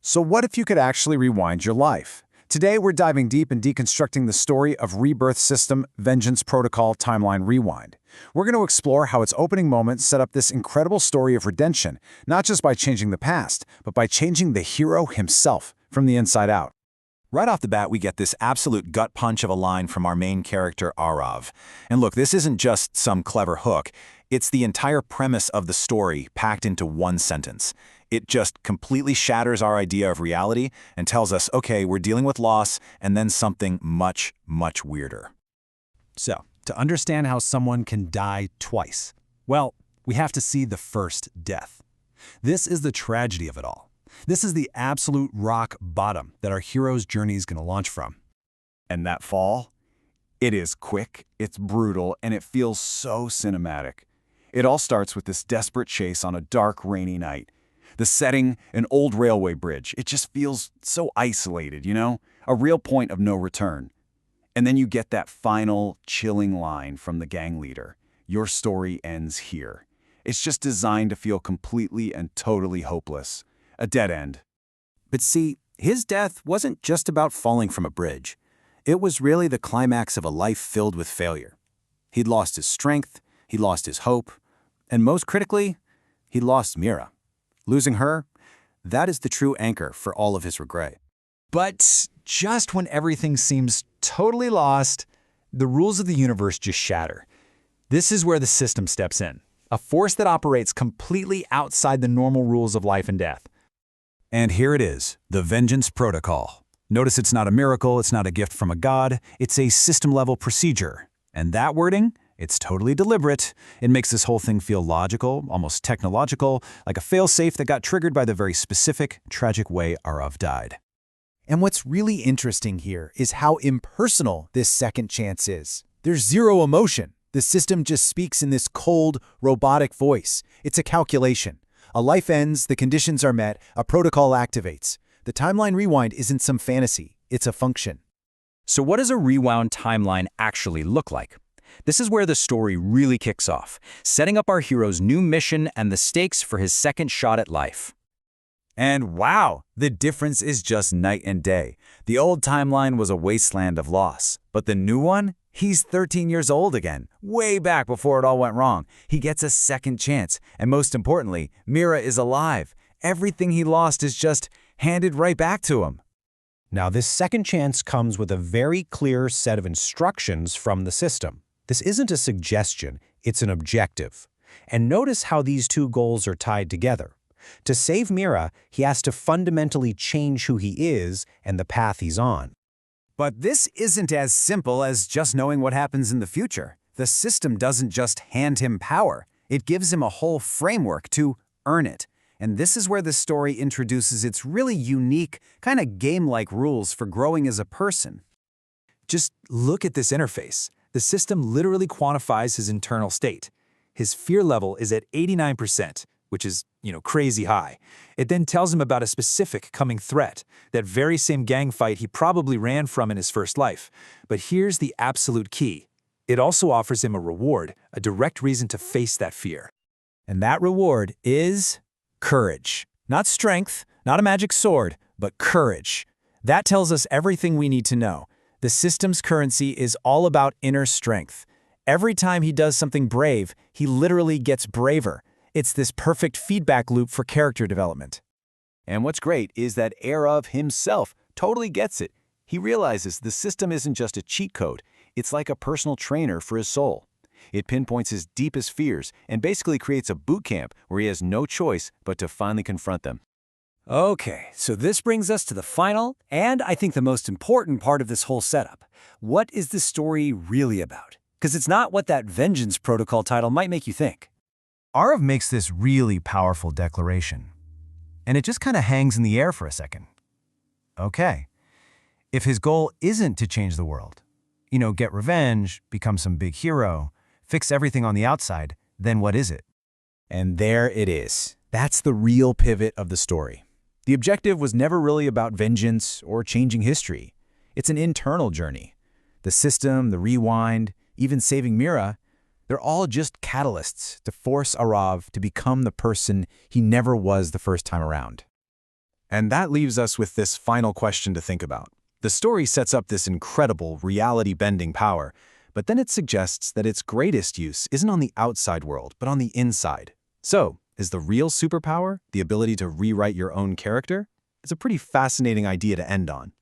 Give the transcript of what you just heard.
So what if you could actually rewind your life? Today, we're diving deep and deconstructing the story of Rebirth System, Vengeance Protocol, Timeline Rewind. We're going to explore how its opening moments set up this incredible story of redemption, not just by changing the past, but by changing the hero himself from the inside out. Right off the bat, we get this absolute gut punch of a line from our main character, Arav. And look, this isn't just some clever hook. It's the entire premise of the story packed into one sentence. It just completely shatters our idea of reality and tells us, okay, we're dealing with loss and then something much, much weirder. So, to understand how someone can die twice, well, we have to see the first death. This is the tragedy of it all. This is the absolute rock bottom that our hero's journey is going to launch from. And that fall? It is quick, it's brutal, and it feels so cinematic. It all starts with this desperate chase on a dark, rainy night. The setting, an old railway bridge, it just feels so isolated, you know? A real point of no return. And then you get that final, chilling line from the gang leader. Your story ends here. It's just designed to feel completely and totally hopeless. A dead end. But see, his death wasn't just about falling from a bridge. It was really the climax of a life filled with failure. He'd lost his strength, he lost his hope, and most critically, he lost Mira. Losing her, that is the true anchor for all of his regret. But just when everything seems totally lost, the rules of the universe just shatter. This is where the system steps in, a force that operates completely outside the normal rules of life and death. And here it is, the Vengeance Protocol. Notice it's not a miracle, it's not a gift from a god, it's a system-level procedure. And that wording? It's totally deliberate. It makes this whole thing feel logical, almost technological, like a fail-safe that got triggered by the very specific, tragic way Arav died. And what's really interesting here is how impersonal this second chance is. There's zero emotion. The system just speaks in this cold, robotic voice. It's a calculation. A life ends, the conditions are met, a protocol activates. The timeline rewind isn't some fantasy, it's a function. So what does a rewound timeline actually look like? This is where the story really kicks off, setting up our hero's new mission and the stakes for his second shot at life. And wow, the difference is just night and day. The old timeline was a wasteland of loss, but the new one? He's 13 years old again, way back before it all went wrong. He gets a second chance, and most importantly, Mira is alive. Everything he lost is just handed right back to him. Now, this second chance comes with a very clear set of instructions from the system. This isn't a suggestion, it's an objective. And notice how these two goals are tied together. To save Mira, he has to fundamentally change who he is and the path he's on. But this isn't as simple as just knowing what happens in the future. The system doesn't just hand him power. It gives him a whole framework to earn it. And this is where the story introduces its really unique, kind of game-like rules for growing as a person. Just look at this interface. The system literally quantifies his internal state. His fear level is at 89%, which is, crazy high. It then tells him about a specific coming threat, that very same gang fight he probably ran from in his first life. But here's the absolute key. It also offers him a reward, a direct reason to face that fear. And that reward is courage. Not strength, not a magic sword, but courage. That tells us everything we need to know. The system's currency is all about inner strength. Every time he does something brave, he literally gets braver. It's this perfect feedback loop for character development. And what's great is that Arav himself totally gets it. He realizes the system isn't just a cheat code. It's like a personal trainer for his soul. It pinpoints his deepest fears and basically creates a boot camp where he has no choice but to finally confront them. Okay, so this brings us to the final, and I think the most important part of this whole setup. What is the story really about? Because it's not what that Vengeance Protocol title might make you think. Arav makes this really powerful declaration, and it just kind of hangs in the air for a second. Okay, if his goal isn't to change the world, get revenge, become some big hero, fix everything on the outside, then what is it? And there it is. That's the real pivot of the story. The objective was never really about vengeance or changing history. It's an internal journey. The system, the rewind, even saving Mira, they're all just catalysts to force Arav to become the person he never was the first time around. And that leaves us with this final question to think about. The story sets up this incredible reality-bending power, but then it suggests that its greatest use isn't on the outside world, but on the inside. So, is the real superpower the ability to rewrite your own character? It's a pretty fascinating idea to end on.